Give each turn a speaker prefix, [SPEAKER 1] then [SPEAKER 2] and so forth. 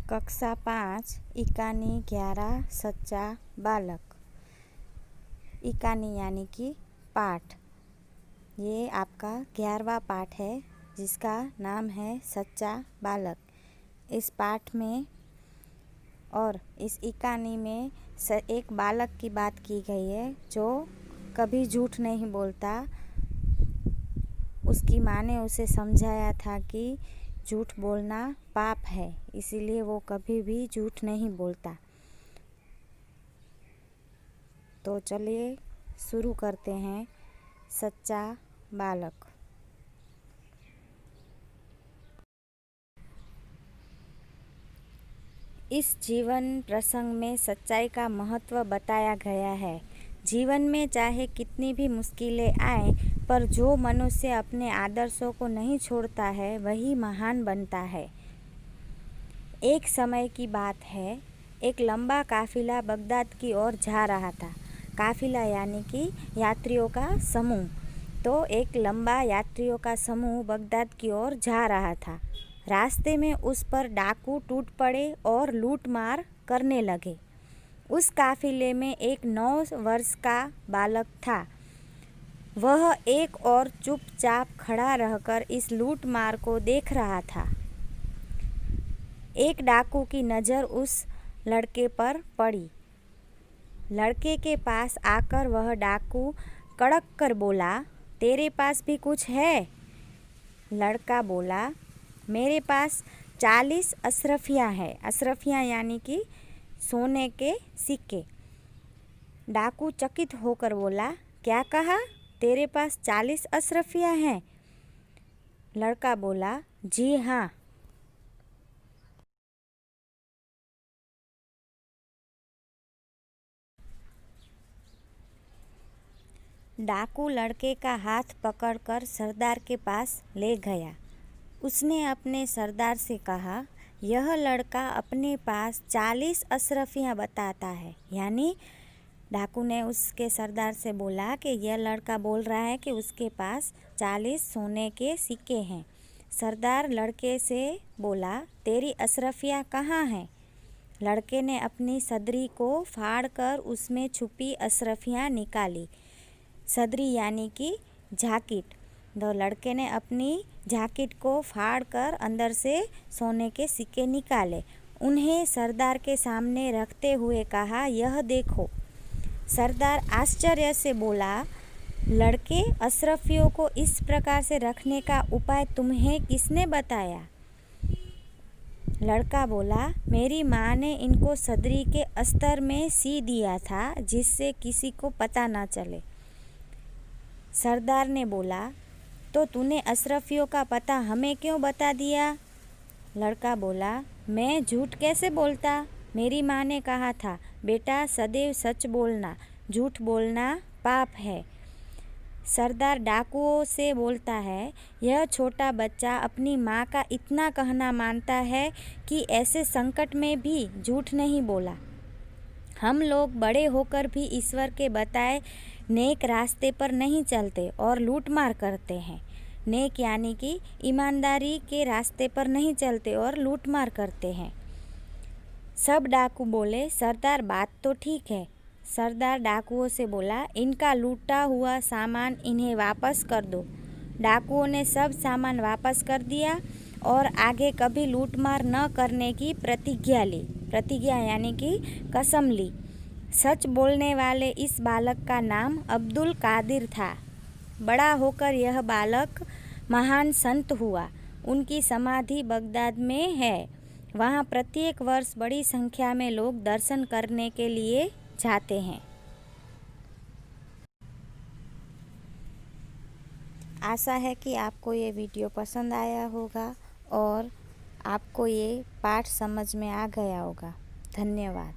[SPEAKER 1] कक्षा 5 इकानी 11 सच्चा बालक। इकानी यानी कि पाठ। ये आपका 11वां पाठ है जिसका नाम है सच्चा बालक। इस पाठ में और इस इकानी में एक बालक की बात की गई है जो कभी झूठ नहीं बोलता। उसकी माँ ने उसे समझाया था कि झूठ बोलना पाप है, इसीलिए वो कभी भी झूठ नहीं बोलता। तो चलिए शुरू करते हैं सच्चा बालक। इस जीवन प्रसंग में सच्चाई का महत्व बताया गया है। जीवन में चाहे कितनी भी मुश्किलें आए, पर जो मनुष्य अपने आदर्शों को नहीं छोड़ता है वही महान बनता है। एक समय की बात है, एक लंबा काफिला बगदाद की ओर जा रहा था। काफिला यानी कि यात्रियों का समूह। तो एक लंबा यात्रियों का समूह बगदाद की ओर जा रहा था। रास्ते में उस पर डाकू टूट पड़े और लूट मार करने लगे। उस काफिले में एक 9 वर्ष का बालक था। वह एक और चुपचाप खड़ा रहकर इस लूट मार को देख रहा था। एक डाकू की नज़र उस लड़के पर पड़ी। लड़के के पास आकर वह डाकू कड़क कर बोला, तेरे पास भी कुछ है? लड़का बोला, मेरे पास 40 अशरफियाँ हैं। अशरफियाँ यानी कि सोने के सिक्के। डाकू चकित होकर बोला, क्या कहा? तेरे पास 40 अशरफियाँ हैं? लड़का बोला, जी हाँ। डाकू लड़के का हाथ पकड़कर सरदार के पास ले गया। उसने अपने सरदार से कहा, यह लड़का अपने पास 40 अशरफियाँ बताता है। यानी डाकू ने उसके सरदार से बोला कि यह लड़का बोल रहा है कि उसके पास 40 सोने के सिक्के हैं। सरदार लड़के से बोला, तेरी अशरफियाँ कहाँ हैं? लड़के ने अपनी सदरी को फाड़कर उसमें छुपी अशरफियाँ निकाली। सदरी यानी कि जैकेट। तो लड़के ने अपनी जैकेट को फाड़कर अंदर से सोने के सिक्के निकाले। उन्हें सरदार के सामने रखते हुए कहा, यह देखो। सरदार आश्चर्य से बोला, लड़के, अशरफियों को इस प्रकार से रखने का उपाय तुम्हें किसने बताया? लड़का बोला, मेरी माँ ने इनको सदरी के अस्तर में सी दिया था जिससे किसी को पता ना चले। सरदार ने बोला, तो तूने अशरफियों का पता हमें क्यों बता दिया? लड़का बोला, मैं झूठ कैसे बोलता? मेरी माँ ने कहा था, बेटा सदैव सच बोलना, झूठ बोलना पाप है। सरदार डाकुओं से बोलता है, यह छोटा बच्चा अपनी माँ का इतना कहना मानता है कि ऐसे संकट में भी झूठ नहीं बोला। हम लोग बड़े होकर भी ईश्वर के बताए नेक रास्ते पर नहीं चलते और लूटमार करते हैं। नेक यानी कि ईमानदारी के रास्ते पर नहीं चलते और लूटमार करते हैं। सब डाकू बोले, सरदार बात तो ठीक है। सरदार डाकुओं से बोला, इनका लूटा हुआ सामान इन्हें वापस कर दो। डाकुओं ने सब सामान वापस कर दिया और आगे कभी लूटमार न करने की प्रतिज्ञा ली। प्रतिज्ञा यानी कि कसम ली। सच बोलने वाले इस बालक का नाम अब्दुल कादिर था। बड़ा होकर यह बालक महान संत हुआ। उनकी समाधि बगदाद में है। वहाँ प्रत्येक वर्ष बड़ी संख्या में लोग दर्शन करने के लिए जाते हैं। आशा है कि आपको ये वीडियो पसंद आया होगा और आपको ये पाठ समझ में आ गया होगा। धन्यवाद।